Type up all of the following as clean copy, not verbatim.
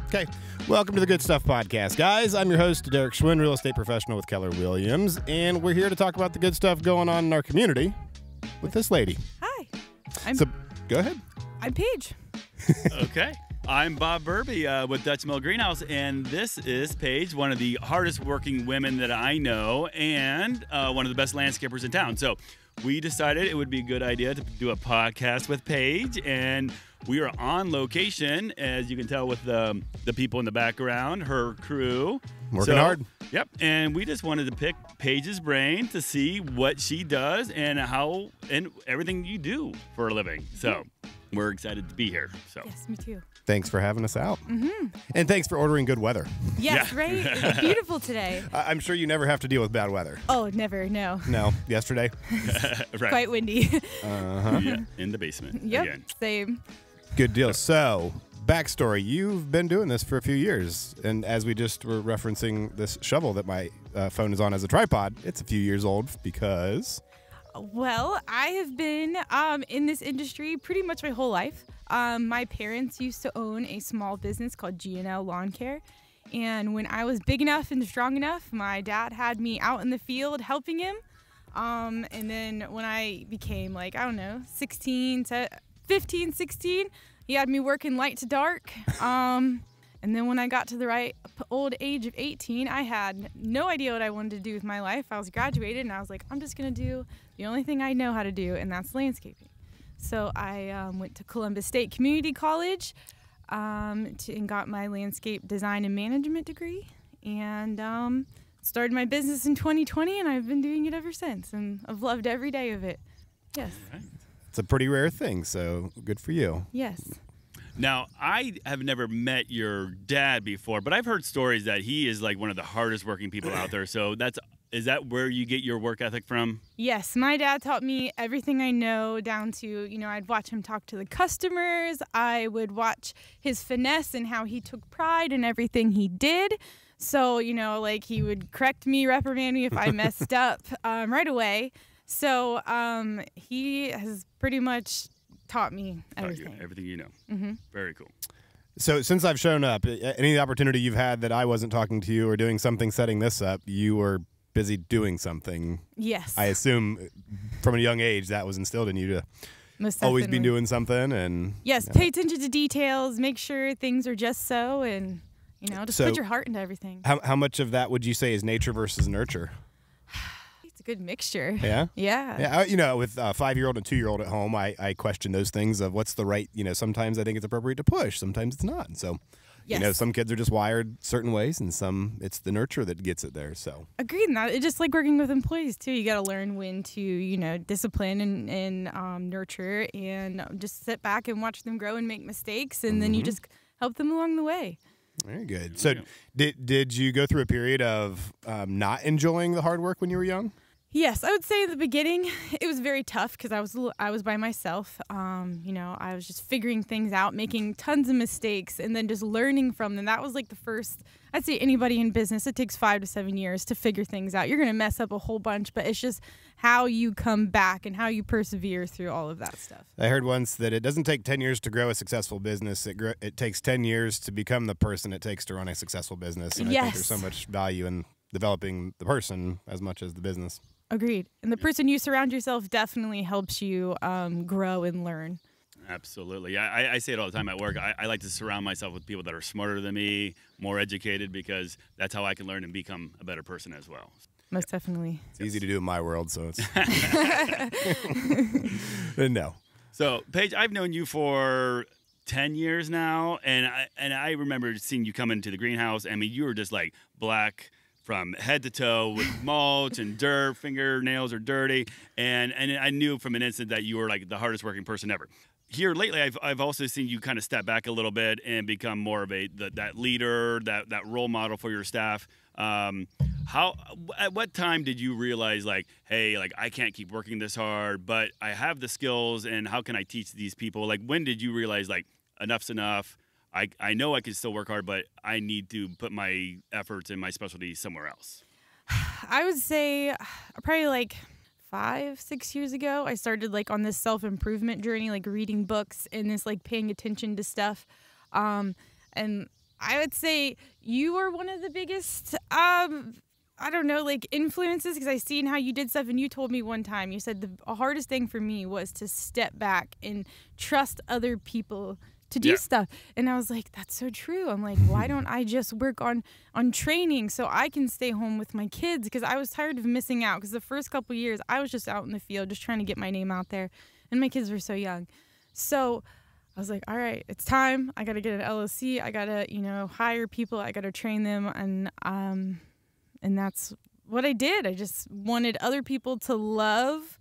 Okay, welcome to the Good Stuff Podcast, guys. I'm your host, Derek Schwinn, real estate professional with Keller Williams, and we're here to talk about the good stuff going on in our community with this lady. Hi. Go ahead. I'm Paige. Okay. I'm Bob Burby with Dutch Mill Greenhouse, and this is Paige, one of the hardest working women that I know and one of the best landscapers in town. So we decided it would be a good idea to do a podcast with Paige, and we are on location, as you can tell with the people in the background, her crew. Working hard. Yep. And we just wanted to pick Paige's brain to see what she does and how and everything you do for a living. So we're excited to be here. So Yes, me too. Thanks for having us out. Mm-hmm. And thanks for ordering good weather. Yes, Yeah. right? It's beautiful today. I'm sure you never have to deal with bad weather. Oh, never, no. No, yesterday? right. Quite windy. Uh-huh. Yeah, in the basement. Yep, Again. same. Good deal. So, backstory. You've been doing this for a few years, and as we just were referencing this shovel that my phone is on as a tripod, it's a few years old because... Well, I have been in this industry pretty much my whole life. My parents used to own a small business called G&L Lawn Care. And when I was big enough and strong enough, my dad had me out in the field helping him. And then when I became 15, 16, he had me working light to dark. And then when I got to the right old age of 18, I had no idea what I wanted to do with my life. I was graduated, and I was like, I'm just going to do the only thing I know how to do, and that's landscaping. So I went to Columbus State Community College and got my landscape design and management degree, and started my business in 2020, and I've been doing it ever since, and I've loved every day of it. Yes. Right. it's a pretty rare thing, so good for you. Yes. Now, I have never met your dad before, but I've heard stories that he is like one of the hardest working people out there. So is that where you get your work ethic from? Yes, my dad taught me everything I know down to, I'd watch him talk to the customers. I would watch his finesse and how he took pride in everything he did. So, he would correct me, reprimand me if I messed up right away. So he has pretty much taught me everything. Everything you know. Mm-hmm. Very cool. So since I've shown up, any opportunity you've had that I wasn't talking to you or doing something setting this up, you were busy doing something. Yes. I assume from a young age that was instilled in you to Most always be definitely. doing something. And Yes, pay attention to details, make sure things are just so, and, just So- put your heart into everything. How much of that would you say is nature versus nurture? It's a good mixture. Yeah? Yeah. Yeah, with a 5-year-old and 2-year-old at home, I question those things of what's the right, sometimes I think it's appropriate to push, sometimes it's not. And so, Yes. some kids are just wired certain ways and some it's the nurture that gets it there. So, Agreed. And it's just like working with employees, too. You got to learn when to, discipline and nurture and just sit back and watch them grow and make mistakes. And then you just help them along the way. very good. So, did you go through a period of not enjoying the hard work when you were young? Yes, I would say in the beginning it was very tough because I was by myself. I was just figuring things out, making tons of mistakes, and then just learning from them. That was like the first. I'd say anybody in business, it takes 5 to 7 years to figure things out. You're going to mess up a whole bunch, but it's just how you come back and how you persevere through all of that stuff. I heard once that it doesn't take 10 years to grow a successful business. It takes 10 years to become the person it takes to run a successful business. And I think there's so much value in developing the person as much as the business. Agreed. And the person you surround yourself definitely helps you grow and learn. Absolutely. I say it all the time at work. I like to surround myself with people that are smarter than me, more educated, because that's how I can learn and become a better person as well. Most definitely. It's easy to do in my world, so it's... No. So, Paige, I've known you for 10 years now, and I remember seeing you come into the greenhouse. I mean, you were just like black from head to toe with mulch and dirt, fingernails are dirty, and I knew from an instant that you were like the hardest working person ever. Here lately, I've also seen you kind of step back a little bit and become more of that leader, that role model for your staff. At what time did you realize hey, I can't keep working this hard, but I have the skills, and how can I teach these people? When did you realize enough's enough? I know I can still work hard, but I need to put my efforts and my specialty somewhere else. I would say probably 5, 6 years ago, I started on this self-improvement journey, reading books and this paying attention to stuff. And I would say you are one of the biggest, I don't know, like influences, because I seen how you did stuff, and you told me one time, you said the hardest thing for me was to step back and trust other people to do stuff. And I was like, that's so true. I'm like, why don't I just work on training so I can stay home with my kids? Because I was tired of missing out, because the first couple of years I was just out in the field just trying to get my name out there, and my kids were so young. So I was like, all right, it's time. I got to get an LLC. I got to, hire people. I got to train them. And that's what I did. I just wanted other people to love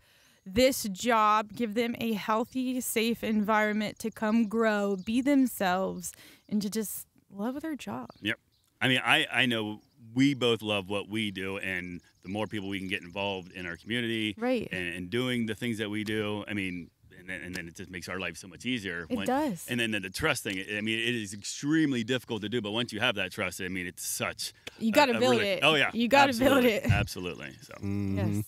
this job, give them a healthy, safe environment to come grow, be themselves, and to just love their job. Yep. I mean, I know we both love what we do, and the more people we can get involved in our community, right, and doing the things that we do, I mean, and then it just makes our life so much easier. It does. And then the trust thing, I mean, it is extremely difficult to do, but once you have that trust, I mean, it's such... You got to build it. Oh, yeah. You got to build it. Absolutely. So. Yes.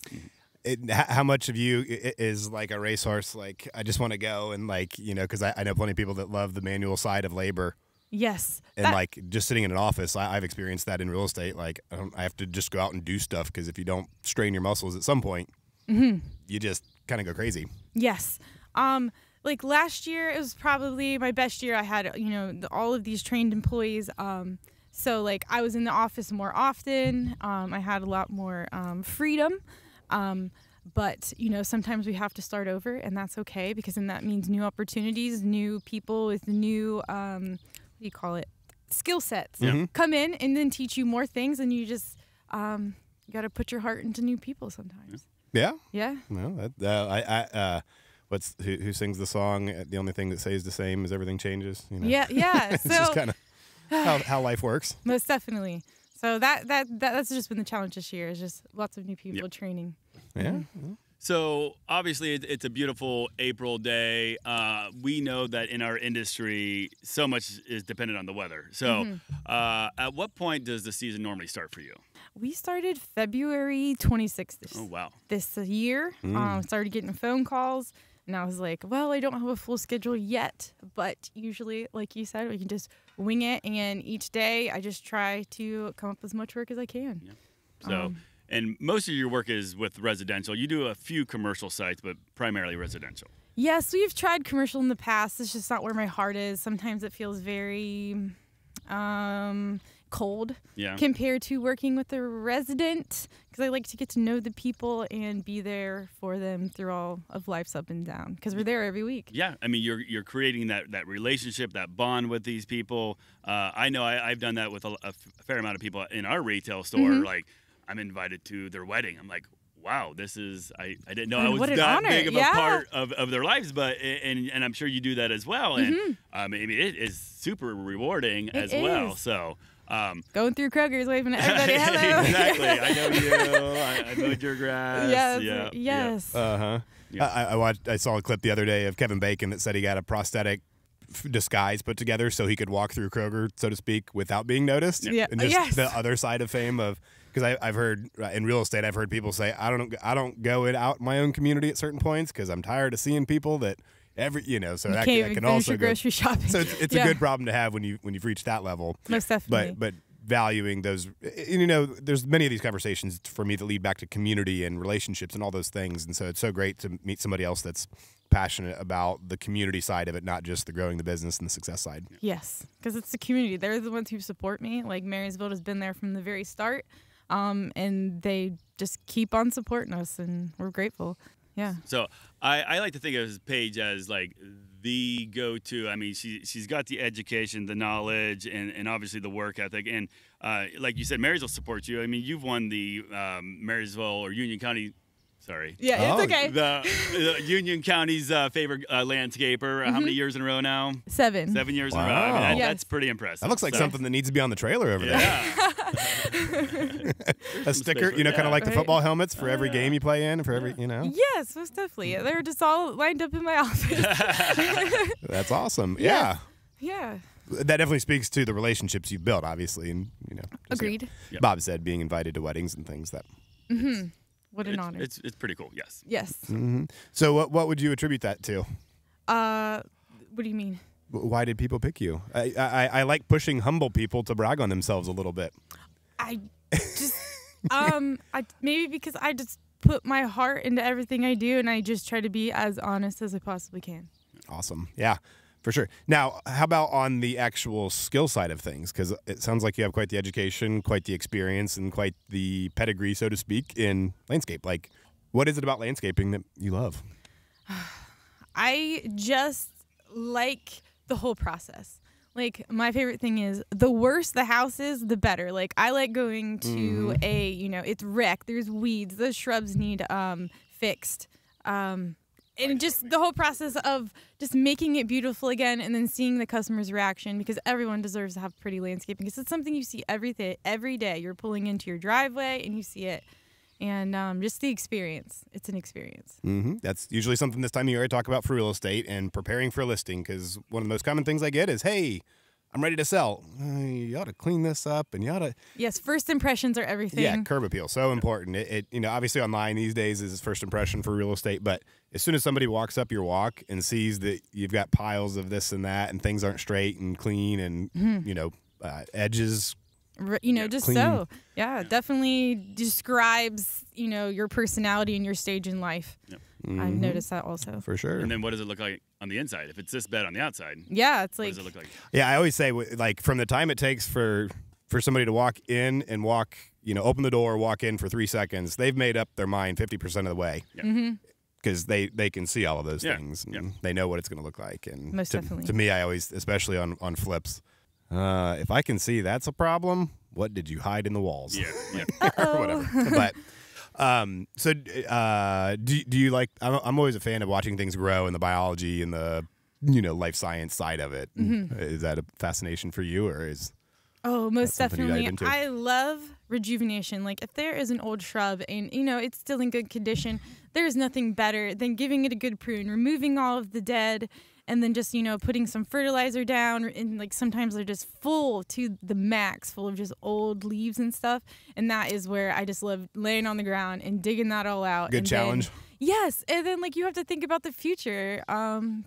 How much of you is like a racehorse? Like, I just want to go and because I know plenty of people that love the manual side of labor. Yes. And like just sitting in an office, I've experienced that in real estate. Like, I have to just go out and do stuff, because if you don't strain your muscles at some point, you just kind of go crazy. Yes. Like last year, it was probably my best year. I had, all of these trained employees. So like I was in the office more often. I had a lot more freedom. But, sometimes we have to start over, and that's okay, because then that means new opportunities, new people with new, skill sets come in and then teach you more things, and you just you got to put your heart into new people sometimes. Yeah? Yeah. No, who sings the song? The only thing that stays the same is everything changes. Yeah. It's just kind of how life works. Most definitely. So that's just been the challenge this year. Is just lots of new people training. Yeah. So obviously it's a beautiful April day. We know that in our industry, so much is dependent on the weather. So at what point does the season normally start for you? We started February 26th this year. Started getting phone calls. And I was like, well, I don't have a full schedule yet, but usually, like you said, we can just wing it. And each day I just try to come up with as much work as I can. Yeah. So, and most of your work is with residential. You do a few commercial sites, but primarily residential. Yes, we've tried commercial in the past. It's just not where my heart is. Sometimes it feels very cold compared to working with a resident, because I like to get to know the people and be there for them through all of life's up and down, because we're there every week. Yeah, I mean, you're creating that relationship, that bond with these people. I know I've done that with a fair amount of people in our retail store. Like, I'm invited to their wedding. I'm like, wow, this is, I didn't know I was that big of a part of their lives, but and I'm sure you do that as well. And I mean, it is super rewarding as well. So going through Kroger's, waving at everybody, hello. Exactly. I know you. I mowed your grass. Yes. Yes. I saw a clip the other day of Kevin Bacon that said he got a prosthetic disguise put together so he could walk through Kroger, so to speak, without being noticed. Yeah. And just the other side of fame of, because I've heard in real estate, I've heard people say, I don't go out in my own community at certain points because I'm tired of seeing people that so that can also go grocery shopping. So it's a good problem to have when you've reached that level. Most definitely. But valuing those, there's many of these conversations for me that lead back to community and relationships and all those things. And so it's so great to meet somebody else that's passionate about the community side of it, not just the growing the business and the success side. Yes, because it's the community. They're the ones who support me. Like, Marysville has been there from the very start, and they just keep on supporting us, and we're grateful. Yeah. So I like to think of Paige as like the go-to. I mean, she's got the education, the knowledge, and obviously the work ethic. And like you said, Marysville supports you. I mean, you've won the Marysville or Union County. Sorry. Yeah, it's okay. The Union County's favorite landscaper. How many years in a row now? 7. 7 years in a row. Wow. I mean, Yes. that's pretty impressive. That looks like something that needs to be on the trailer over there. Yeah. A sticker, kind of like the football helmets for every game you play in, for every, Yes, most definitely. They're just all lined up in my office. That's awesome. Yes. Yeah. Yeah. That definitely speaks to the relationships you've built, obviously, and just, Agreed. Yep. Bob said being invited to weddings and things that. What an honor. It's pretty cool. Yes. Yes. So what would you attribute that to? What do you mean? Why did people pick you? I like pushing humble people to brag on themselves a little bit. I just maybe because I just put my heart into everything I do, and I just try to be as honest as I possibly can. Awesome. Yeah, for sure. Now, how about on the actual skill side of things? Because it sounds like you have quite the education, quite the experience, and quite the pedigree, so to speak, in landscape. Like, what is it about landscaping that you love? I just like the whole process. Like, my favorite thing is the worse the house is, the better. Like, I like going to it's wrecked. There's weeds. The shrubs need fixed. And just the whole process of just making it beautiful again and then seeing the customer's reaction, because everyone deserves to have pretty landscaping, because it's something you see every day. You're pulling into your driveway and you see it. And just the experience. It's an experience. That's usually something this time of year I talk about for real estate and preparing for a listing, because one of the most common things I get is, hey, I'm ready to sell. You ought to clean this up, and you ought to... Yes, first impressions are everything. Yeah, curb appeal, so important. It obviously online these days is first impression for real estate, but as soon as somebody walks up your walk and sees that you've got piles of this and that and things aren't straight and clean and, edges... just clean. so. Yeah, definitely describes, your personality and your stage in life. Yep. I've noticed that also. For sure. And then what does it look like on the inside? If it's this bad on the outside, yeah, it's like... what does it look like? Yeah, I always say, like, from the time it takes for somebody to walk in and open the door, walk in for 3 seconds, they've made up their mind 50% of the way. Yeah. Because they can see all of those things. And they know what it's going to look like. And most definitely. To me, I always, especially on flips, if I can see that's a problem, what did you hide in the walls? Yeah. Or whatever. But do you like? I'm always a fan of watching things grow in the biology and the life science side of it. Is that a fascination for you, or is? Oh, most definitely. I love rejuvenation. Like, if there is an old shrub and, it's still in good condition, there's nothing better than giving it a good prune, removing all of the dead, and then just, putting some fertilizer down. And, like, sometimes they're just full to the max, full of just old leaves and stuff. And that is where I just love laying on the ground and digging that all out. Good challenge. Yes. And then, like, you have to think about the future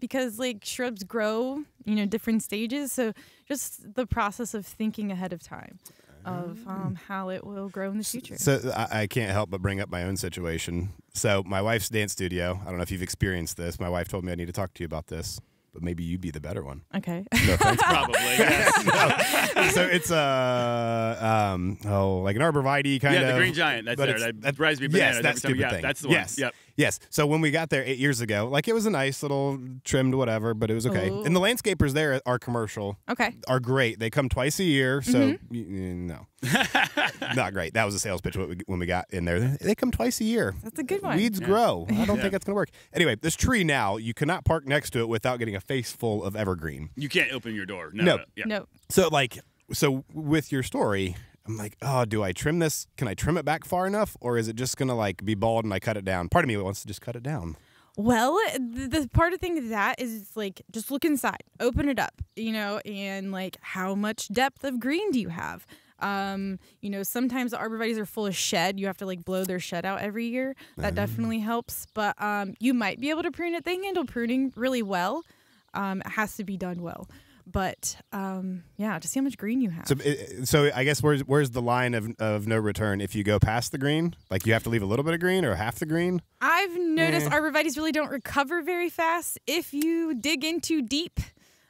because, like, shrubs grow, different stages. So just the process of thinking ahead of time of how it will grow in the future. So I can't help but bring up my own situation. So my wife's dance studio, I don't know if you've experienced this. My wife told me I need to talk to you about this, but maybe you'd be the better one. Okay. No offense. Probably. Yes. No. So it's like an arborvitae kind of. Yeah, the green giant. That's there. That drives me bananas. Yes, that stupid thing. That's the one. Yes. Yep. Yes. So when we got there 8 years ago, like, it was a nice little trimmed whatever, but it was okay. Oh. And the landscapers there are commercial. Okay. Are great. They come twice a year, so no. Not great. That was a sales pitch when we got in there. They come twice a year. That's a good one. Weeds grow. I don't think that's going to work. Anyway, this tree now, you cannot park next to it without getting a face full of evergreen. You can't open your door. No. Yeah. No. So with your story, I'm like, oh, do I trim this? Can I trim it back far enough? Or is it just going to, like, be bald and I cut it down? Part of me wants to just cut it down. Well, the part of thing of that is, like, just look inside, open it up, and, like, how much depth of green do you have? Sometimes the arborvitaes are full of shed. You have to, like, blow their shed out every year. That definitely helps. But you might be able to prune it. They handle pruning really well. It has to be done well. But just see how much green you have. So I guess where's the line of no return if you go past the green? Like, you have to leave a little bit of green or half the green? I've noticed arborvitaes really don't recover very fast if you dig in too deep.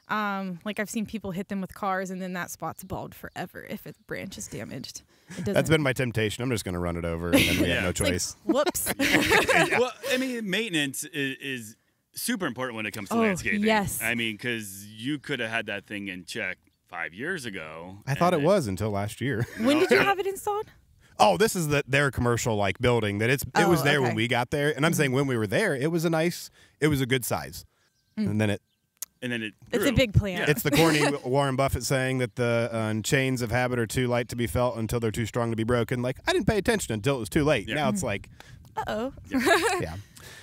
Like, I've seen people hit them with cars, and then that spot's bald forever if its branch is damaged. That's been my temptation. I'm just going to run it over, and then we have no choice. Like, whoops. Well, I mean, maintenance is super important when it comes to landscaping. Yes. I mean, because you could have had that thing in check 5 years ago. I thought it was until last year. When did you have it installed? Oh, this is their commercial, like, building that it was there when we got there. And I'm saying when we were there, it was a good size. And then it it's a big plant. Yeah. It's the corny Warren Buffett saying that the chains of habit are too light to be felt until they're too strong to be broken. Like, I didn't pay attention until it was too late. Yeah. Now it's like, uh-oh. Yeah.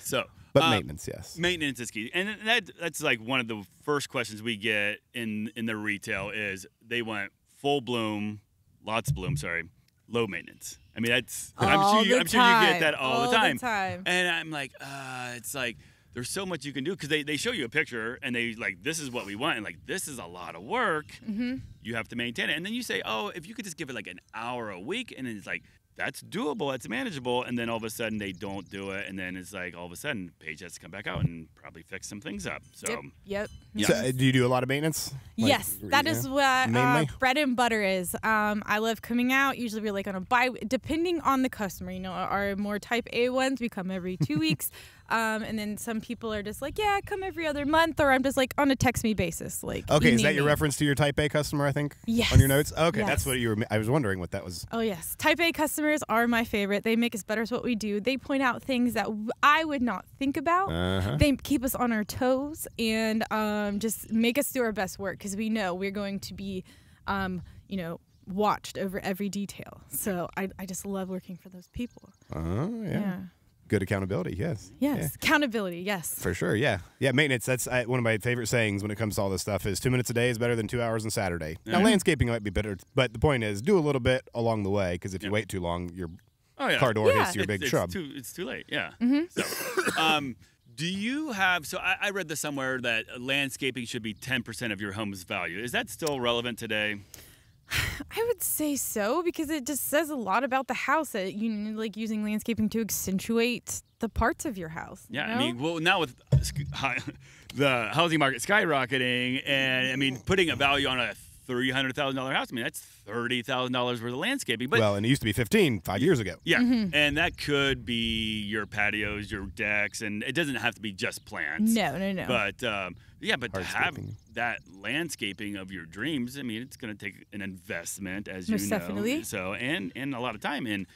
So, but maintenance, yes. Maintenance is key. And that's like one of the first questions we get in the retail is they want full bloom, lots of bloom, low maintenance. I mean, I'm sure you get that all the time. time. And I'm like, it's like, there's so much you can do because they show you a picture and they like, this is what we want. And like, this is a lot of work. You have to maintain it. And then you say, oh, if you could just give it like an hour a week. And then it's like, that's doable. That's manageable. And then all of a sudden they don't do it. And then it's like, all of a sudden Paige has to come back out and probably fix some things up. So, Yep. So, do you do a lot of maintenance? Yes, that is what bread and butter is. I love coming out. Usually we're like on a depending on the customer. You know, our more type A ones, we come every 2 weeks. And then some people are just like, yeah, come every other month, or I'm just like on a text me basis. Like, okay, is that your reference to your type A customer? I think. Yes. On your notes. Okay, Yes. that's what you were. I was wondering what that was. Oh yes, type A customers are my favorite. They make us better at what we do. They point out things that I would not think about. They keep us on our toes and just make us do our best work because we know we're going to be, watched over every detail. So I just love working for those people. Yeah. Good accountability, yes. Yes, Yeah. accountability, yes. For sure, yeah. Yeah, maintenance, that's one of my favorite sayings when it comes to all this stuff is 2 minutes a day is better than 2 hours on Saturday. Now, landscaping might be better, but the point is do a little bit along the way because if you wait too long, your car door hits your big shrub. It's too late, yeah. So, do you have, so I read this somewhere that landscaping should be 10% of your home's value. Is that still relevant today? I would say so because it just says a lot about the house that you like using landscaping to accentuate the parts of your house. Yeah, you know? I mean, well, now with the housing market skyrocketing and, I mean, putting a value on a $300,000 house, I mean, that's $30,000 worth of landscaping. But, well, and it used to be 5 years ago. Yeah, and that could be your patios, your decks, and it doesn't have to be just plants. No. But, but to have that landscaping of your dreams, I mean, it's going to take an investment, as Most you know. definitely. So, and a lot of time. And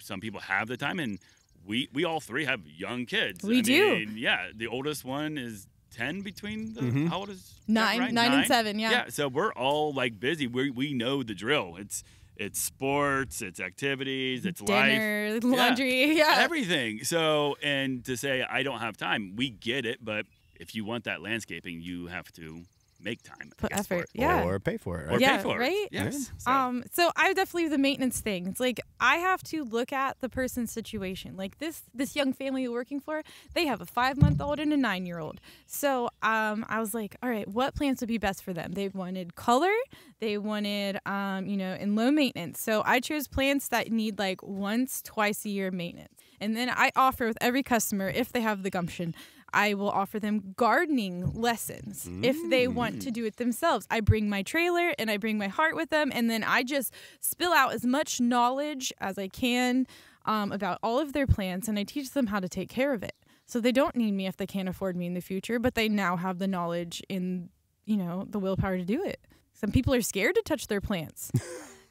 some people have the time, and we all three have young kids. We do. mean, yeah, the oldest one is 10 between the, how old is Nine, right? 9 and 7, yeah. Yeah, so we're all like busy. We know the drill. It's sports, it's activities, it's Dinner, life, laundry, everything. So, and to say I don't have time, we get it, but if you want that landscaping, you have to make time, Put for effort, it. yeah. Or pay for it, right? Or Yeah, pay for right? it. Yes. So I definitely the maintenance thing. It's like I have to look at the person's situation. Like this young family you're working for, they have a 5-month-old and a 9-year-old. So I was like, all right, what plants would be best for them? They wanted color, they wanted in low maintenance. So I chose plants that need like twice a year maintenance. And then I offer with every customer, if they have the gumption, I will offer them gardening lessons if they want to do it themselves. I bring my trailer and I bring my heart with them, and then I just spill out as much knowledge as I can about all of their plants, and I teach them how to take care of it. So they don't need me if they can't afford me in the future, but they now have the knowledge and, the willpower to do it. Some people are scared to touch their plants.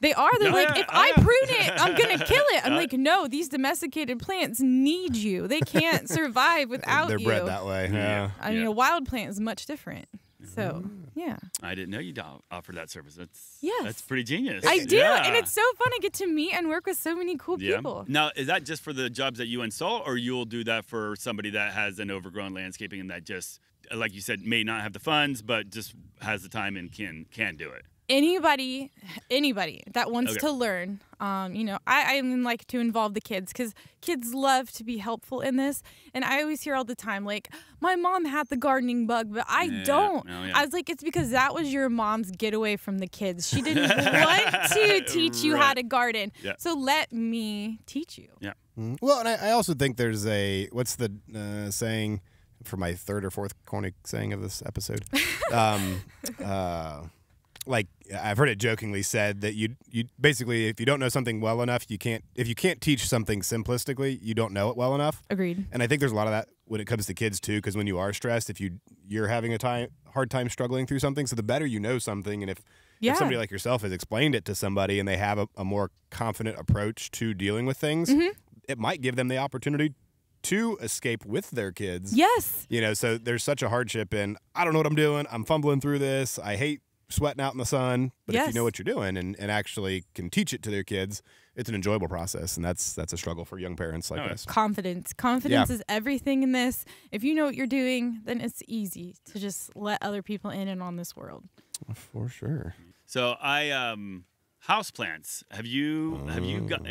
They are. They're like, if I prune it, I'm going to kill it. I'm like, no, these domesticated plants need you. They can't survive without you. They're bred that way. Yeah. I mean, a wild plant is much different. So, yeah. I didn't know you'd offer that service. Yes. That's pretty genius. I do. Yeah. And it's so fun. I get to meet and work with so many cool people. Now, is that just for the jobs that you install, or you'll do that for somebody that has an overgrown landscaping and that just, like you said, may not have the funds, but just has the time and can do it? Anybody that wants to learn, I like to involve the kids because kids love to be helpful in this. And I always hear all the time, like, my mom had the gardening bug, but I don't. Oh, yeah. I was like, it's because that was your mom's getaway from the kids. She didn't want to teach you how to garden. Yeah. So let me teach you. Yeah. Well, and I also think there's what's the saying for my third or fourth corny saying of this episode? Like I've heard it jokingly said that you basically, if you don't know something well enough, if you can't teach something simplistically, you don't know it well enough. Agreed. And I think there's a lot of that when it comes to kids too, because when you are stressed, if you're having a hard time struggling through something, so the better you know something, and if somebody like yourself has explained it to somebody and they have a more confident approach to dealing with things, it might give them the opportunity to escape with their kids. Yes. So there's such a hardship in, I don't know what I'm doing, I'm fumbling through this, I hate sweating out in the sun, but if you know what you're doing and actually can teach it to their kids, it's an enjoyable process, and that's a struggle for young parents like us. Confidence is everything in this. If you know what you're doing, then it's easy to just let other people in and on this world. For sure. So houseplants. Have you got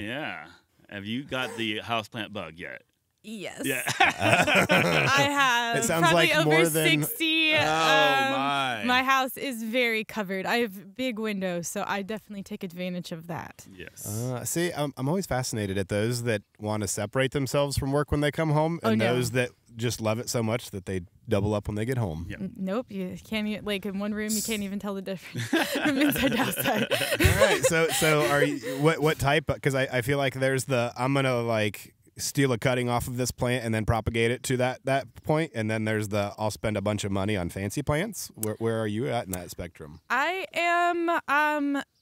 the houseplant bug yet? Yes. Yeah. I have It sounds probably like over more than- 60. my. My house is very covered. I have big windows, so I definitely take advantage of that. Yes. See, I'm always fascinated at those that want to separate themselves from work when they come home, and no. those that just love it so much that they double up when they get home. Yep. Nope, you can't even, like in one room you can't even tell the difference from inside to outside. All right, so are you, what type? Because I feel like there's I'm gonna like steal a cutting off of this plant and then propagate it to that point, and then there's I'll spend a bunch of money on fancy plants. Where are you at in that spectrum? I am.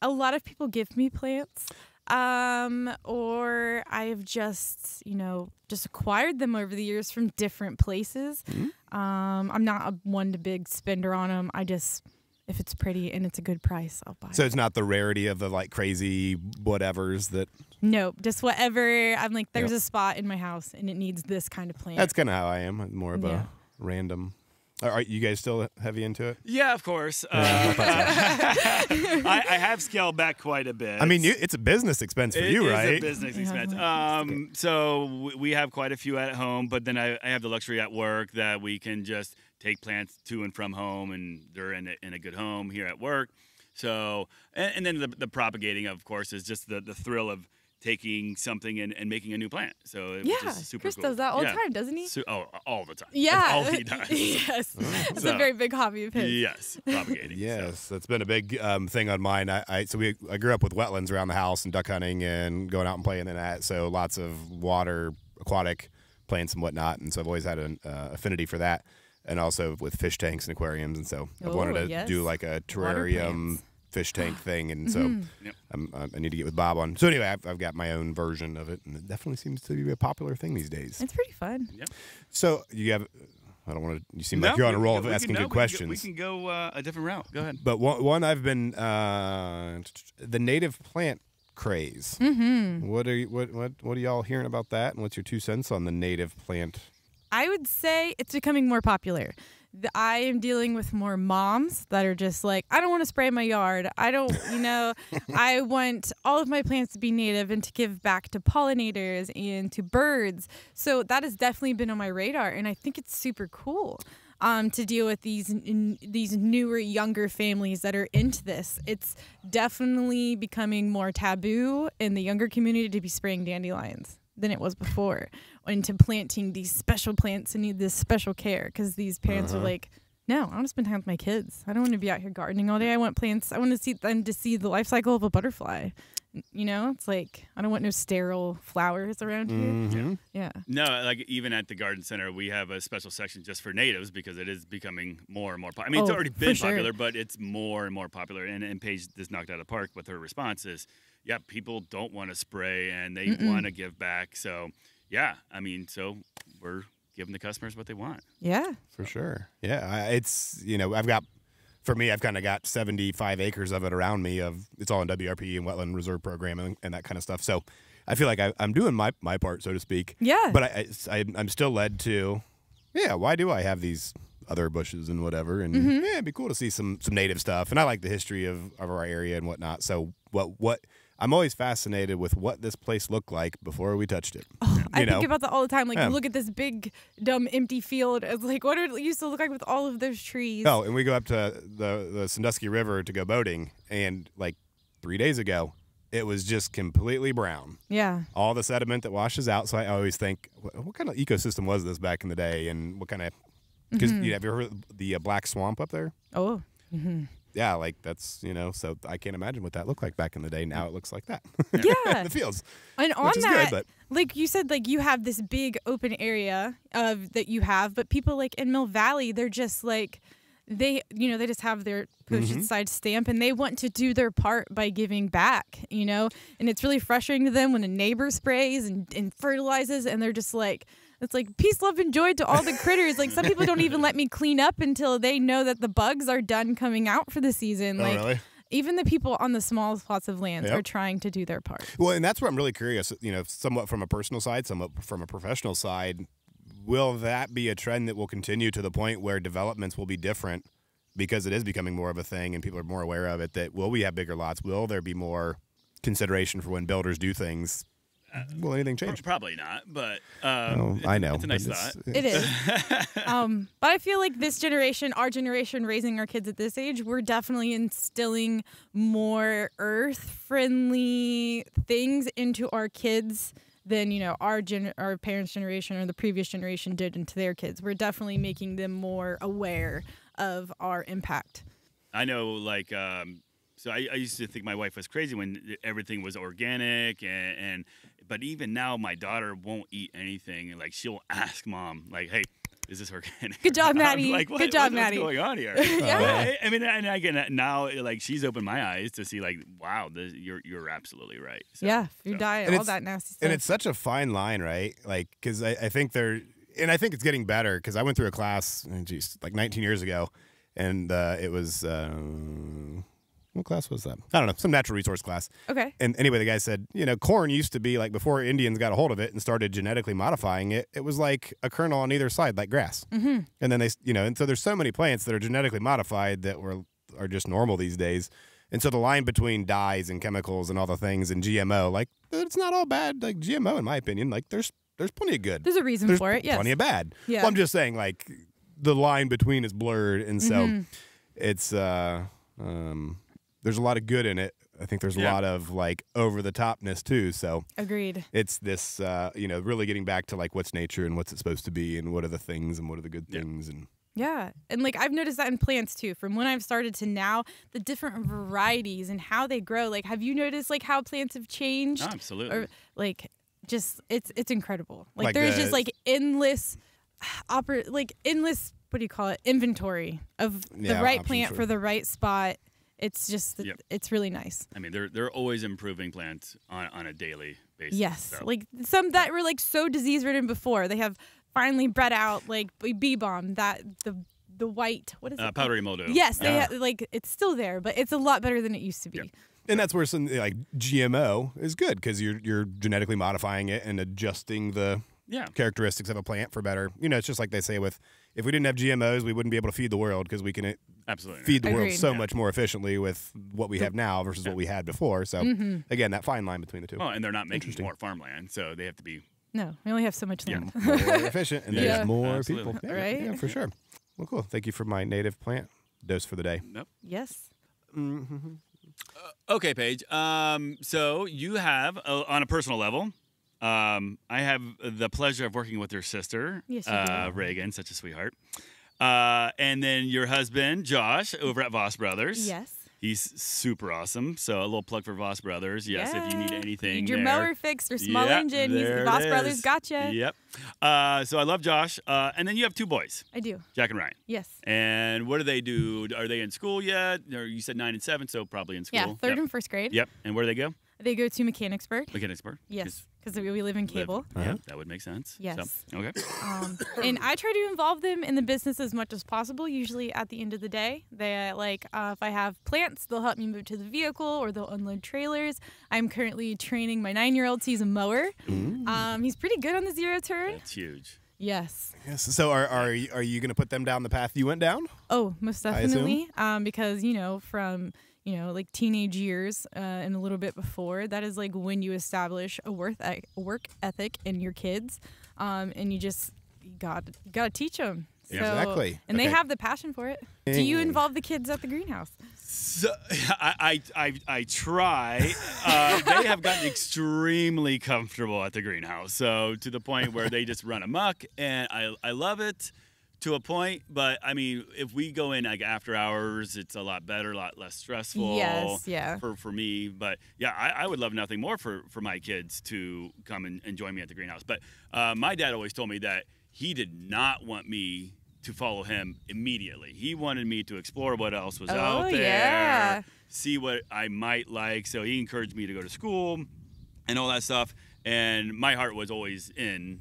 A lot of people give me plants, or I've just acquired them over the years from different places. I'm not a one to big spender on them. If it's pretty and it's a good price, I'll buy it. So it's not the rarity of the like crazy whatevers that. Nope, just whatever. I'm like, there's Yep. a spot in my house and it needs this kind of plant. That's kind of how I am. I'm more of Yeah. a random. Are you guys still heavy into it? Yeah, of course. I have scaled back quite a bit. I mean, it's a business expense for you, right? It is a business expense. So we have quite a few at home, but then I have the luxury at work that we can just take plants to and from home, and they're in a good home here at work. So, and then the propagating, of course, is just the thrill of taking something and making a new plant. So which is super Chris cool. does that all the time, doesn't he? All the time. Yeah, That's all he does. yes, it's a very big hobby of his. Yes, propagating. Yes, that's been a big thing on mine. I grew up with wetlands around the house and duck hunting and going out and playing in that. So lots of water, aquatic plants and whatnot. And so I've always had an affinity for that. And also with fish tanks and aquariums. And so I've wanted to do like a terrarium fish tank thing. And so I need to get with Bob on. So anyway, I've got my own version of it. And it definitely seems to be a popular thing these days. It's pretty fun. Yep. So you have... I don't want to. You seem like you're on a roll of asking good questions. We can go a different route. Go ahead. But one I've been the native plant craze. Mm-hmm. What are y'all hearing about that? And what's your 2 cents on the native plant? I would say it's becoming more popular. I am dealing with more moms that are just like, I don't want to spray my yard. I don't, I want all of my plants to be native and to give back to pollinators and to birds. So that has definitely been on my radar, and I think it's super cool to deal with these newer, younger families that are into this. It's definitely becoming more taboo in the younger community to be spraying dandelions than it was before, into planting these special plants and need this special care, because these parents are like, no, I want to spend time with my kids. I don't want to be out here gardening all day. I want plants. I want to see them to see the life cycle of a butterfly. It's like, I don't want no sterile flowers around here. Yeah. No, like even at the garden center, we have a special section just for natives because it is becoming more and more popular. I mean, it's already been popular, but it's more and more popular. And Paige just knocked out of the park with her response is, yeah, people don't want to spray and they want to give back. So, yeah, I mean, so we're giving the customers what they want. Yeah. For sure. Yeah, it's I've kind of got 75 acres of it around me. It's all in WRP and Wetland Reserve Program and that kind of stuff. So I feel like I'm doing my part, so to speak. Yeah. But I'm still led to, why do I have these other bushes and whatever? And it'd be cool to see some native stuff. And I like the history of our area and whatnot. So what I'm always fascinated with what this place looked like before we touched it. Oh, I think about that all the time. Like, you look at this big, dumb, empty field. It's like, what it used to look like with all of those trees. Oh, and we go up to the Sandusky River to go boating, and like 3 days ago, it was just completely brown. Yeah. All the sediment that washes out. So I always think, what kind of ecosystem was this back in the day, and what kind of? Because have you heard of the black swamp up there? Oh. Yeah, like that's, so I can't imagine what that looked like back in the day. Now it looks like that. Yeah. The fields. And on which is that, good, but like you said, like you have this big open area that you have, but people like in Mill Valley, they're just like, they just have their postage side stamp and they want to do their part by giving back, and it's really frustrating to them when a neighbor sprays and fertilizes and they're just like, it's like peace, love, and joy to all the critters. Like some people don't even let me clean up until they know that the bugs are done coming out for the season. Oh, like really? even the people on the small plots of land are trying to do their part. Well, and that's where I'm really curious, somewhat from a personal side, somewhat from a professional side. Will that be a trend that will continue to the point where developments will be different because it is becoming more of a thing and people are more aware of it? That will we have bigger lots? Will there be more consideration for when builders do things Will anything change? Probably not, but I know. It's a nice but thought. It is. But I feel like this generation, our generation, raising our kids at this age, we're definitely instilling more earth-friendly things into our kids than, our parents' generation or the previous generation did into their kids. We're definitely making them more aware of our impact. I know, so I used to think my wife was crazy when everything was organic, but even now my daughter won't eat anything. Like, she'll ask mom, like, "Hey, is this organic?" Good job, Maddie. Like, Good job, Maddie. What's going on here? Yeah. I mean, and I get now, like, she's opened my eyes to see, like, wow, you're absolutely right. So, Yeah, food diet, And all it's- that nasty stuff. And it's such a fine line, right? Like, because I think and I think it's getting better because I went through a class, like 19 years ago, and it was, what class was that? I don't know, some natural resource class. Okay. And anyway, the guy said, corn used to be like before Indians got a hold of it and started genetically modifying it, it was like a kernel on either side, like grass. Mm-hmm. And then and so there's so many plants that are genetically modified that are just normal these days. And so the line between dyes and chemicals and all the things and GMO, like, it's not all bad. Like, GMO, in my opinion, like, there's plenty of good. There's a reason for it, yes. Plenty of bad. Yeah. Well, I'm just saying, like, the line between is blurred. And so it's, there's a lot of good in it. I think there's a lot of, like, over-the-topness, too. So Agreed. it's this, really getting back to, like, what's nature and what's it supposed to be and what are the things and what are the good things. And Yeah. And, like, I've noticed that in plants, too. From when I've started to now, the different varieties and how they grow. Like, have you noticed, like, how plants have changed? Oh, absolutely. Or, like, just, it's incredible. Like, Like there's the- just, like, endless, what do you call it? Inventory of the right options plant for the right spot. It's just, it's really nice. I mean, they're always improving plants on a daily basis. Yes. So. Like, some that were, like, so disease-ridden before. They have finally bred out, like, bee balm, that the white, what is it? Powdery mildew. Yes, they like, it's still there, but it's a lot better than it used to be. Yep. And that's where some, like, GMO is good because you're genetically modifying it and adjusting the characteristics of a plant for better. It's just like they say if we didn't have GMOs, we wouldn't be able to feed the world because we can Absolutely. feed the world Agreed. so much more efficiently with what we have now versus what we had before. So, again, that fine line between the two. Oh, and they're not making more farmland, so they have to be. No, we only have so much land. More efficient, and there's Yeah. more Absolutely. people. Right? Yeah, for sure. Well, cool. Thank you for my native plant dose for the day. Nope. Yes. Okay, Paige. So you have, on a personal level, I have the pleasure of working with your sister, Yes, you do. Reagan, such a sweetheart. And then your husband, Josh, over at Voss Brothers. Yes. He's super awesome. So a little plug for Voss Brothers. Yes, if you need anything. Need your there. mower fixed or small Yep, engine. there Voss it Brothers is. gotcha. Yep. So I love Josh. And then you have two boys, I do. Jack and Ryan. Yes. And what do they do? Are they in school yet? Or you said 9 and 7, so probably in school. Yeah, third Yep. and first grade. Yep. And where do they go? They go to Mechanicsburg. Mechanicsburg. Yes, because we live in Cable. Yeah, that would make sense. Yes. So, okay. And I try to involve them in the business as much as possible. Usually at the end of the day, they if I have plants, they'll help me move to the vehicle or they'll unload trailers. I'm currently training my 9-year-old to use a mower. He's pretty good on the zero turn. That's huge. Yes. Yes. So are you going to put them down the path you went down? Oh, most I assume? definitely. Because from like teenage years and a little bit before, that is like when you establish a work ethic in your kids, and you got to teach them. So, Exactly. And they Okay. have the passion for it. Do you involve the kids at the greenhouse? So I try. They have gotten extremely comfortable at the greenhouse, so to the point where they just run amok, and I love it to a point. But I mean, if we go in like after hours, it's a lot better, a lot less stressful. Yes, yeah. For me, but yeah, I would love nothing more for my kids to come and join me at the greenhouse. But my dad always told me that he did not want me to follow him immediately. He wanted me to explore what else was out there, yeah. see what I might like. So he encouraged me to go to school and all that stuff. And my heart was always in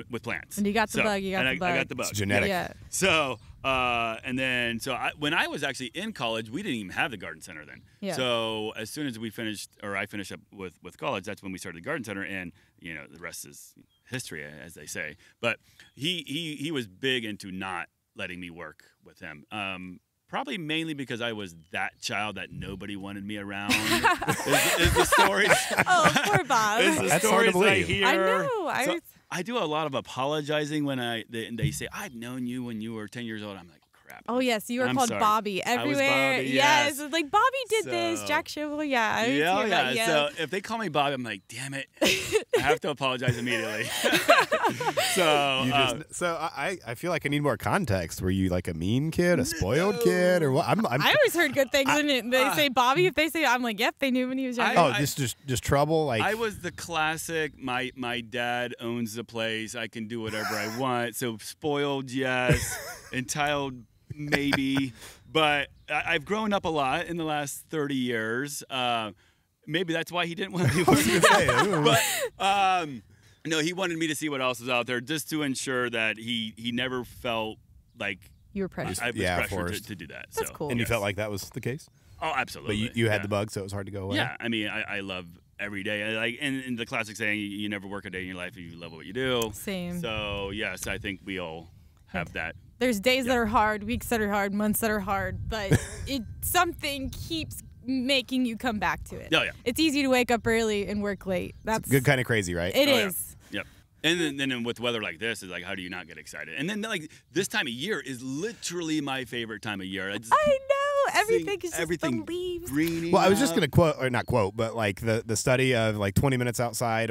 with plants. And you got the So- bug, you got and the I bug. got the bug. It's genetic. Yeah. So, when I was actually in college, we didn't even have the garden center then. Yeah. So as soon as I finished up with college, that's when we started the garden center, and the rest is history, as they say. But he was big into not letting me work with him. probably mainly because I was that child that nobody wanted me around. is the story? Oh, poor Bob. That's hard to stories I believe. hear. I know. So I do a lot of apologizing when they say, I've known you when you were 10 years old. I'm like, crap. Oh, yes. You were I'm called sorry. Bobby I was everywhere. Bobby, yes. yes. It's like, Bobby did this. So- Jack Shovel. Yeah. I always Yeah, hear yeah. that, yeah. So if they call me Bobby, I'm like, damn it. I have to apologize immediately. So, I feel like I need more context. Were you like a mean kid, a spoiled kid, or what? I always heard good things when they say Bobby. If they say, I'm like, yep, they knew when he was younger. oh, just trouble. Like I was the classic. My dad owns the place. I can do whatever I want. So spoiled, yes. Entitled, maybe. But I've grown up a lot in the last 30 years. Maybe that's why he didn't want me working. But no, he wanted me to see what else was out there, just to ensure that he never felt like You were pressured. I was pressured forced. to do that. That's so. cool. and you Yes. felt like that was the case, Oh, absolutely. but you had Yeah. the bug, so it was hard to go away. Yeah, I mean, I love every day. I like, and the classic saying, you never work a day in your life if you love what you do. Same. So yes, I think we all have that. There's days that are hard, weeks that are hard, months that are hard, but something keeps making you come back to it. Oh, yeah. It's easy to wake up early and work late. That's Good kind of crazy, right? It Oh, yeah. is. Yep. And then with weather like this, is like, how do you not get excited? And then like this time of year is literally my favorite time of year. I know. Everything is just everything the leaves. greening. Well, I was just up. gonna quote, or not quote, but like the study of like 20 minutes outside,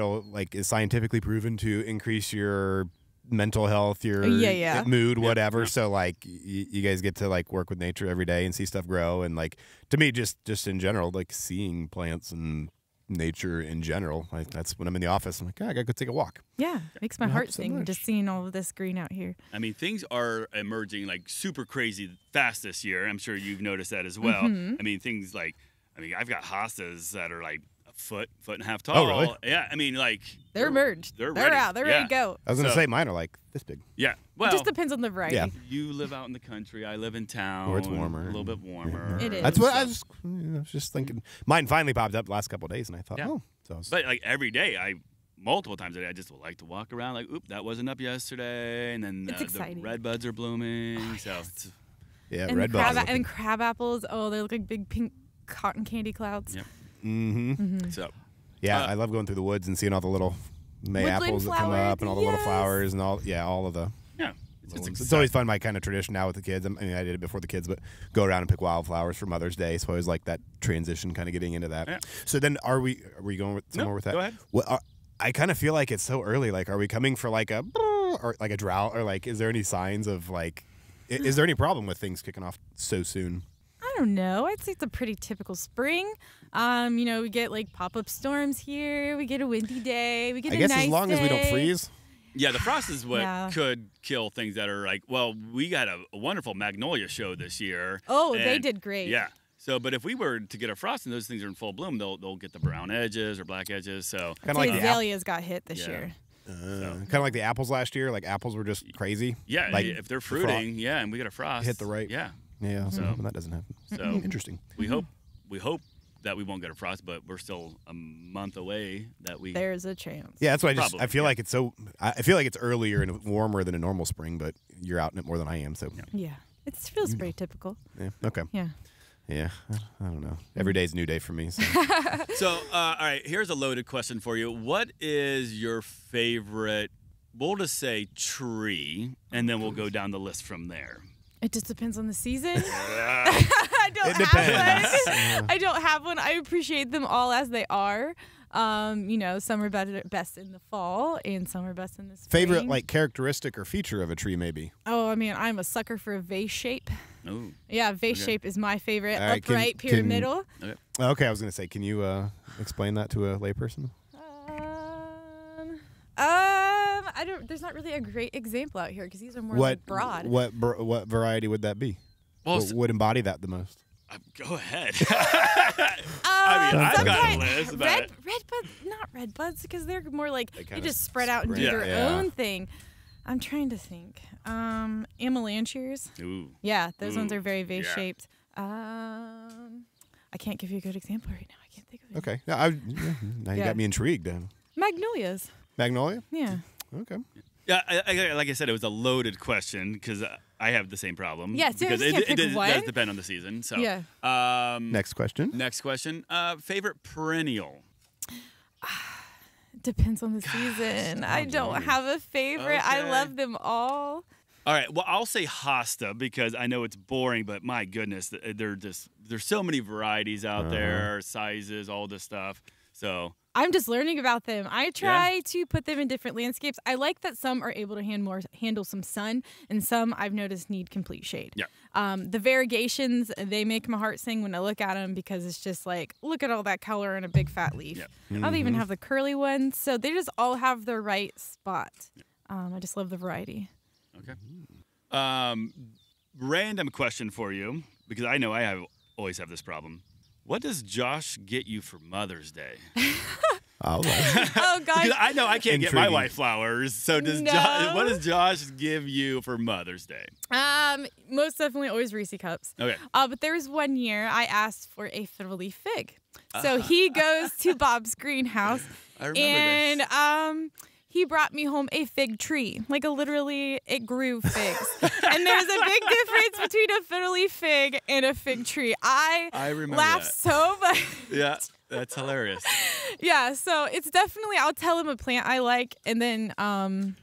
is scientifically proven to increase your mental health, your Yeah. mood, whatever. yeah. So like you guys get to like work with nature every day and see stuff grow, and like to me, just in general, like seeing plants and nature in general, like that's when I'm in the office. I'm like, I gotta go take a walk. Yeah, makes my It heart helps so sing much. just seeing all of this green out here. I mean, things are emerging like super crazy fast this year. I'm sure you've noticed that as well. Mm-hmm. I mean, things like, I've got hostas that are like a foot and a half tall. Oh, really? Yeah. I mean, like They're emerged. They're They're ready. out. They're ready to go. I was gonna So- say mine are like this big. Yeah. Well, It just depends on the variety. Yeah. you live out in the country. I live in town. Or it's warmer. A little bit warmer. It is. That's what So- I was just thinking. Mine finally popped up the last couple of days, and I thought, Yeah. oh, so I was, But like every day, multiple times a day, I just would like to walk around like, oop, that wasn't up yesterday, and then It's the exciting. red buds are blooming. So it's, yeah, And red crab, buds. and crab apples. Oh, they look like big pink cotton candy clouds. Yep. Mm-hmm. so Yeah, Uh, I love going through the woods and seeing all the little May Woodland apples that come flowers, up and all the little yes. flowers and all of the. yeah, it's little just ones. It's always fun, my kind of tradition now with the kids. I mean, I did it before the kids, but go around and pick wildflowers for Mother's Day. So I always like that transition, kind of getting into that. Yeah. So then, are we going with somewhere No, with that? go ahead. Well, I kind of feel like it's so early. Like, are we coming for like a or like a drought, or like, is there any signs of like, is there any problem with things kicking off so soon? I don't know. I'd say it's a pretty typical spring. We get like pop-up storms here. We get a windy day. We get I a guess nice as long as we don't day. freeze. Yeah, the frost is what Yeah. could kill things that are like, well, we got a wonderful magnolia show this year. Oh, they and- did great. Yeah. So, but if we were to get a frost and those things are in full bloom, they'll get the brown edges or black edges. So, Kind of The like the azaleas got hit this Yeah. year. kind of like the apples last year. Like apples were just crazy. yeah, Like if they're the fro- fruiting, yeah, and we get a frost, hit the right- Yeah. Yeah, So- that doesn't happen. So Interesting. we hope that we won't get a frost, but we're still a month away that we. There's a chance. Yeah, that's why I Probably, feel yeah. like it's so. I feel like it's earlier and warmer than a normal spring, but you're out in it more than I am. So Yeah. It feels pretty typical. yeah, okay, Yeah. yeah. I don't know. Every day's a new day for me. So. So, all right, here's a loaded question for you. What is your favorite? We'll just say tree, and then we'll go down the list from there. It just depends on the season. I don't It have depends. one. I don't have one. I appreciate them all as they are. Some are best in the fall, and some are best in the spring. Favorite like characteristic or feature of a tree, maybe. Oh, I mean, I'm a sucker for a vase shape. Oh, Yeah, vase Okay. shape is my favorite. All right, can- Upright, can- pyramidal. Okay, I was gonna say, can you explain that to a layperson? I don't. There's not really a great example out here because these are more What like broad. What variety would that be? well, What would embody that the most? go ahead. I mean, I've got a sometimes list, but red buds, not red buds, because they're more like They they kinda just spread out and do spread. their Yeah. own thing. I'm trying to think. Amalanchirs. ooh, Yeah, those ones Ooh, are very vase yeah. shaped. I can't give you a good example right now. I can't think of it. Okay, now you Yeah. got me intrigued. Magnolias. Magnolia. Yeah. Okay. Yeah, like I said, it was a loaded question because I have the same problem. Yeah, so because you can't pick it one. does depend on the season. So Yeah. Next question. Next question. Favorite perennial. Depends on the season. I don't have a favorite. I Okay. love them all. All right. Well, I'll say hosta because I know it's boring, but my goodness, there's so many varieties out there, sizes, all this stuff. So I'm just learning about them. I try to put them in different landscapes. I like that some are able to handle some sun, and some I've noticed need complete shade. Yeah. The variegations, they make my heart sing when I look at them because it's just like, look at all that color in a big fat leaf. Yeah. I'll even have the curly ones. So they just all have the right spot. I just love the variety. Okay. Random question for you because I know always have this problem. What does Josh get you for Mother's Day? Oh, Oh, gosh. Because I know I can't get my Intriguing. wife flowers. So No. what does Josh give you for Mother's Day? Most definitely always Reese cups. Okay. But there was one year I asked for a fiddle leaf fig. So he goes to Bob's greenhouse. I remember this. And he brought me home a fig tree. Like literally it grew figs. And there's a big difference between a fiddle leaf fig and a fig tree. I remember laughed that. so much. Yeah, that's hilarious. Yeah, so it's definitely, I'll tell him a plant I like, and then,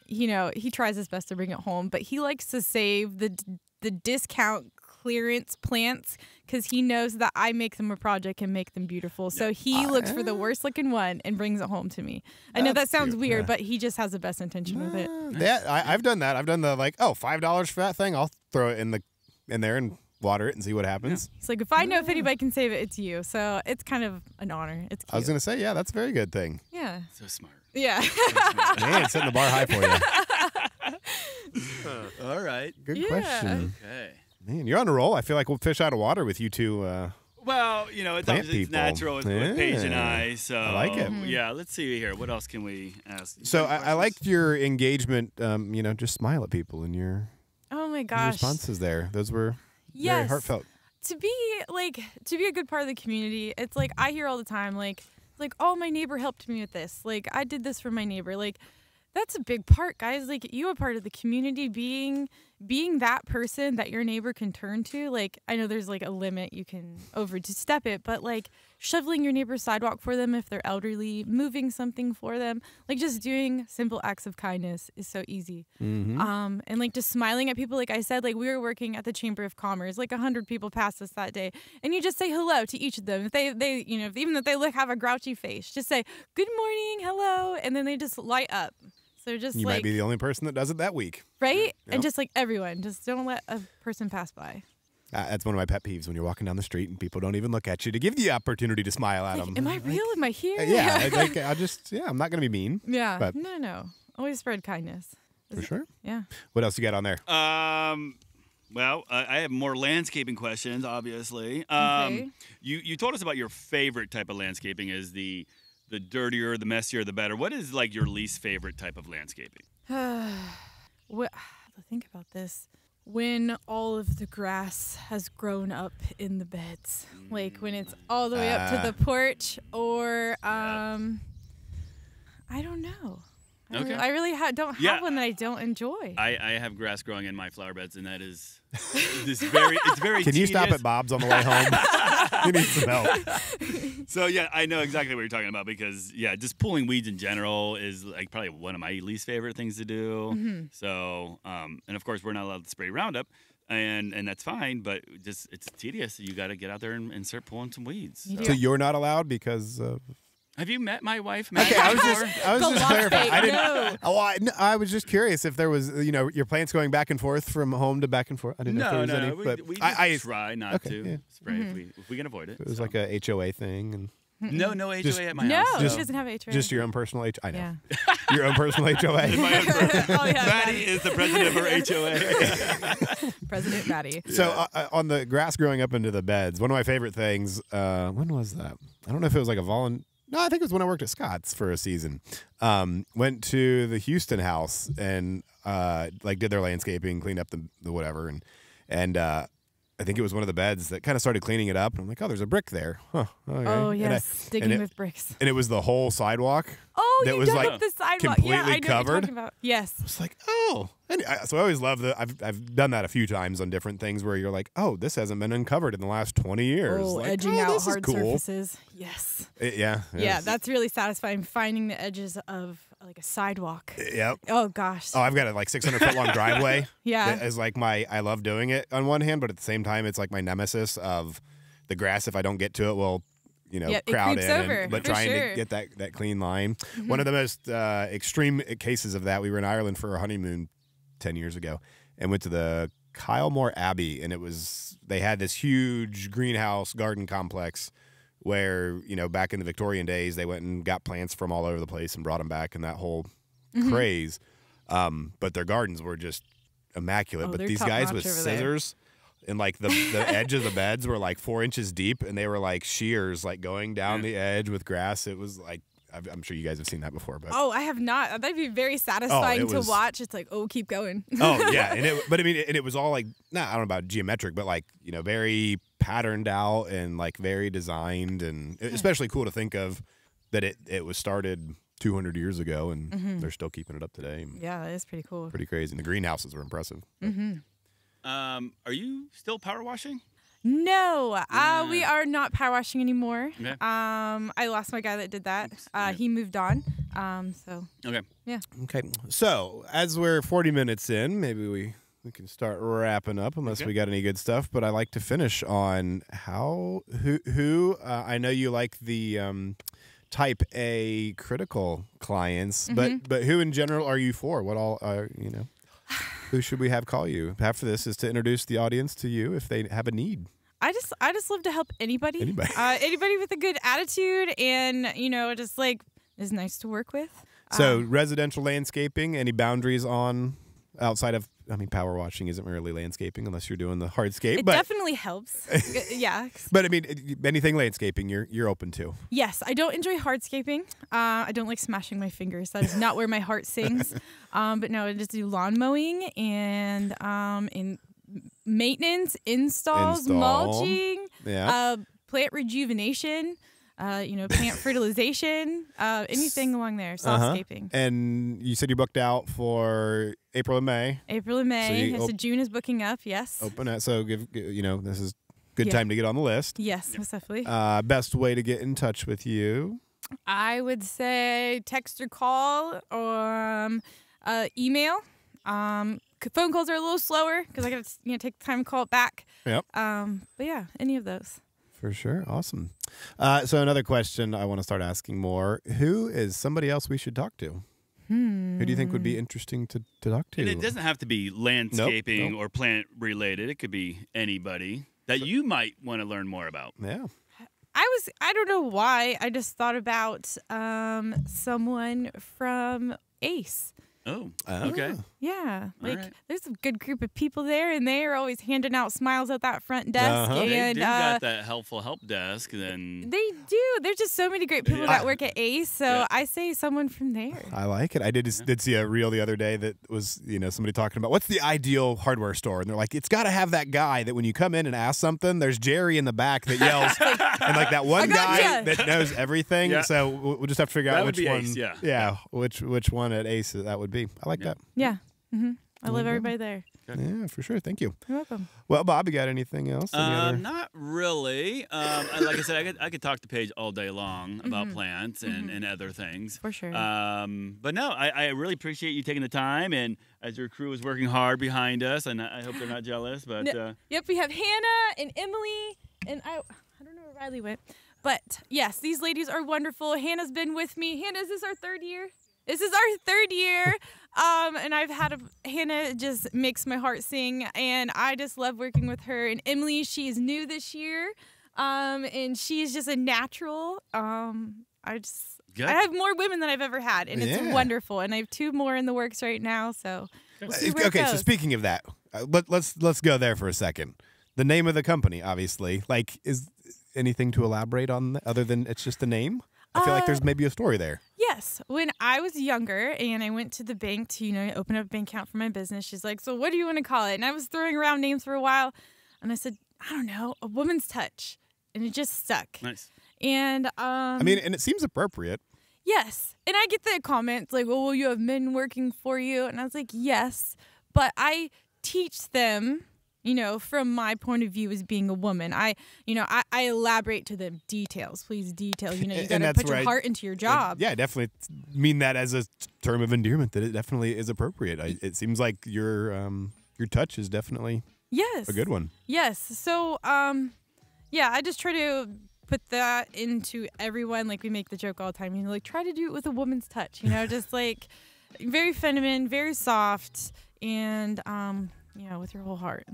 he tries his best to bring it home, but he likes to save the discount clearance plants because he knows that I make them a project and make them beautiful. So he looks for the worst looking one and brings it home to me. I know that That's sounds cute, weird, yeah. but he just has the best intention with it. Yeah, I've done that. I've done the $5 for that thing. I'll throw it in there and water it and see what happens. He's like, if I know if anybody can save it, it's you. So it's kind of an honor. It's cute. I was gonna say, yeah, that's a very good thing. Yeah. So smart. Yeah. Man, setting the bar high for you. All right. Good Yeah. question. Okay. Man, you're on a roll. I feel like we'll fish out of water with you two. Well, it's Plant obviously it's people. natural with Paige and Yeah. I. So I like it. Yeah, let's see here. What else can we ask? So Any I questions? liked your engagement. Just smile at people and your Oh my your gosh. responses there. Those were very Yes. heartfelt. To be a good part of the community, it's like I hear all the time, like, oh, my neighbor helped me with this. Like, I did this for my neighbor. Like, that's a big part, guys. Like, you are part of the community, being that person that your neighbor can turn to. Like, I know there's like a limit you can overstep it, but like shoveling your neighbor's sidewalk for them if they're elderly, moving something for them, like just doing simple acts of kindness is so easy. Mm-hmm. And like just smiling at people. Like I said, like we were working at the Chamber of Commerce, like 100 people passed us that day, and you just say hello to each of them. If they even if they have a grouchy face, just say good morning, hello, and then they just light up. So just You like, might be the only person that does it that week. right? Yep. And just like everyone, just don't let a person pass by. That's one of my pet peeves when you're walking down the street and people don't even look at you to give you the opportunity to smile at them. Am I real? Am I here? Yeah, I'm not going to be mean. Yeah. But- No. Always spread kindness. For sure. Yeah. What else you got on there? Well, I have more landscaping questions, obviously. Okay. You told us about your favorite type of landscaping is the dirtier, the messier, the better. What is like your least favorite type of landscaping? What? I have to think about this. When all of the grass has grown up in the beds, like when it's all the way up to the porch, or I don't know. Okay. I really don't have one that I don't enjoy. I have grass growing in my flower beds, and that is it's very Can you stop tedious. at Bob's on the way home? You need some help. So yeah, I know exactly what you're talking about because just pulling weeds in general is like probably one of my least favorite things to do. Mm-hmm. So and of course we're not allowed to spray Roundup, and that's fine, but just it's tedious. You got to get out there and start pulling some weeds. You do. So you're not allowed because of... Have you met my wife, Maggie? Okay, I was before? just The clarifying. I didn't. no. Oh, I was just curious if there was, your plants going back and forth from home to back and forth. I didn't know if there was any. But we just I try not okay, to yeah. spray if we can avoid it. It was so. like a HOA thing, and no HOA Just- at my No, house. she Just- doesn't have HOA. just your own personal HOA. I know. Yeah. Your own personal HOA. Oh yeah. Maddie is the president of our HOA. President Maddie. So on the grass growing up into the beds, one of my favorite things. When was that? I don't know if it was like No, I think it was when I worked at Scott's for a season. Went to the Houston house and did their landscaping, cleaned up the whatever, and I think it was one of the beds that kind of started cleaning it up. And I'm like, oh, there's a brick there. Huh. Okay. Oh And yes, digging with bricks. and it was the whole sidewalk. Oh Oh, that you was dug like up the sidewalk. Yeah, completely I know what you're covered. talking about. Yes. It's like, oh. So I always love that. I've done that a few times on different things where you're like, oh, this hasn't been uncovered in the last 20 years. Oh, like, edging oh, out this is hard cool. surfaces. Yes. Yeah. Yeah, that's really satisfying, finding the edges of like a sidewalk. Yep. Oh, gosh. Oh, I've got a like 600-foot long driveway. Yeah. That is like I love doing it on one hand, but at the same time, it's like my nemesis of the grass. If I don't get to it, will It crowd creeps in. over, But for trying sure. to get that clean line. One of the most extreme cases of that, we were in Ireland for a honeymoon 10 years ago and went to the Kylemore Abbey, and they had this huge greenhouse garden complex where, back in the Victorian days, they went and got plants from all over the place and brought them back, and that whole craze. But their gardens were just immaculate. Oh, But they're these guys top-notch with over there. scissors, and like the edge of the beds were like 4 inches deep, and they were like shears, like going down the edge with grass. It was like, I'm sure you guys have seen that before, but Oh, I have not. That'd be very satisfying to was- watch. It's like, oh, keep going. oh yeah, and it was all like, I don't know about geometric, but like very patterned out and like very designed, and especially cool to think of that it was started 200 years ago, and they're still keeping it up today. Yeah, that is pretty cool. Pretty crazy. And the greenhouses were impressive. Are you still power washing? No, we are not power washing anymore. Okay. I lost my guy that did that. He moved on. So Okay. yeah. Okay, so as we're 40 minutes in, maybe we can start wrapping up unless Okay. we got any good stuff. But I like to finish on who I know you like the type A critical clients, but who in general are you for? What all who should we have call you? Half of this is to introduce the audience to you if they have a need. I just love to help anybody. Anybody. With a good attitude and just like is nice to work with. So residential landscaping, any boundaries on outside of, power washing isn't really landscaping unless you're doing the hardscape. It but definitely helps. Yeah. But anything landscaping you're open to. Yes, I don't enjoy hardscaping. I don't like smashing my fingers. That is not where my heart sings. But no, I just do lawn mowing and in maintenance, installs, mulching, plant rejuvenation, plant fertilization, anything along there, softscaping. And you said you booked out for April and May. April and May. So June is booking up. Yes. Open it. So this is good time to get on the list. Yes, most definitely. Best way to get in touch with you? I would say text or call or email. Phone calls are a little slower because I got to take the time to call it back. Yep. But yeah, any of those. For sure. Awesome. So another question I want to start asking more. Who is somebody else we should talk to? Who do you think would be interesting to talk to? And it doesn't have to be landscaping or plant related. It could be anybody that you might want to learn more about. Yeah. I don't know why. I just thought about someone from ACE. Oh, okay. Yeah, like right. there's a good group of people there, and they are always handing out smiles at that front desk. Uh-huh. They And do got that helpful help desk. Then they do. There's just so many great people that work at ACE. So I say someone from there. I like it. I did see a reel the other day that was, somebody talking about what's the ideal hardware store. And they're like, it's got to have that guy that when you come in and ask something, there's Jerry in the back that yells. And like that one guy that knows everything. Yeah. So we'll just have to figure out which one. Ace, yeah. Which one at ACE that would be. I like that. Yeah. I love everybody there. Yeah, for sure. Thank you. You're welcome. Well, Bob, you got anything else? Any other? Not really. Like I said, I could talk to Paige all day long about plants and other things. For sure. But no, I really appreciate you taking the time, and as your crew is working hard behind us, and I hope they're not jealous. But Yep, we have Hannah and Emily, and I don't know where Riley went. But yes, these ladies are wonderful. Hannah's been with me. Hannah, is this our third year? This is our third year. And I've had Hannah just makes my heart sing, and I just love working with her. And Emily, she's new this year, and she's just a natural. I have more women than I've ever had, and it's wonderful. And I have 2 more in the works right now. So we'll see where it goes. So speaking of that, let's go there for a second. The name of the company, obviously, like, is anything to elaborate on other than it's just the name? I feel like there's maybe a story there. Yes. When I was younger and I went to the bank to, open up a bank account for my business, she's like, so what do you want to call it? And I was throwing around names for a while. And I said, I don't know, a woman's touch. And it just stuck. nice. And and it seems appropriate. Yes. And I get the comments like, well, will you have men working for you? And I was like, yes. But I teach them, from my point of view as being a woman. I elaborate to them details. Please detail. You got to put your heart into your job. Yeah, definitely mean that as a term of endearment, that it definitely is appropriate. It seems like your touch is definitely a good one. Yes. So, I just try to put that into everyone. Like we make the joke all the time, try to do it with a woman's touch, just like very feminine, very soft, and, with your whole heart.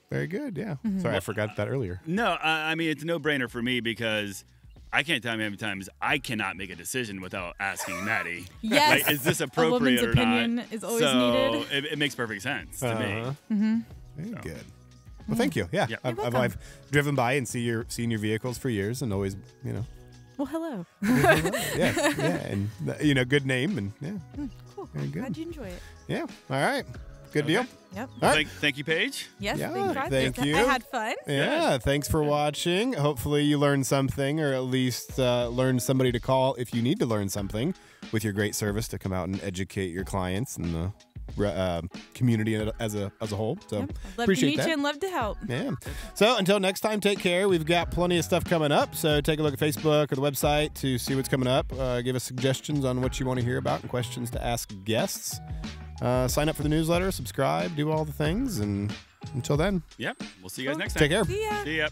Very good. Yeah. Mm-hmm. Sorry, I forgot that earlier. No, I mean, it's a no-brainer for me because I can't tell you how many times I cannot make a decision without asking Maddie. Yes. Like, is this appropriate or not? A woman's opinion is always needed. It makes perfect sense to me. Mm-hmm. Very good. Well, thank you. Yeah, I've driven by and seen your vehicles for years, and always, Well, hello. Yeah, and good name, and cool. Very good. Glad you enjoy it. Yeah. All right. Good deal. Yep. All right. Thank you, Paige. Yes. Yeah, thank you. I had fun. Yeah. Thanks for watching. Hopefully you learned something, or at least learned somebody to call if you need to learn something with your great service to come out and educate your clients and the community as a whole. So love appreciate to meet that. you and love to help. Yeah. So until next time, take care. We've got plenty of stuff coming up. So take a look at Facebook or the website to see what's coming up. Give us suggestions on what you want to hear about and questions to ask guests. Sign up for the newsletter, subscribe, do all the things. And until then. Yep. We'll see you guys next time. Take care. See ya. See ya.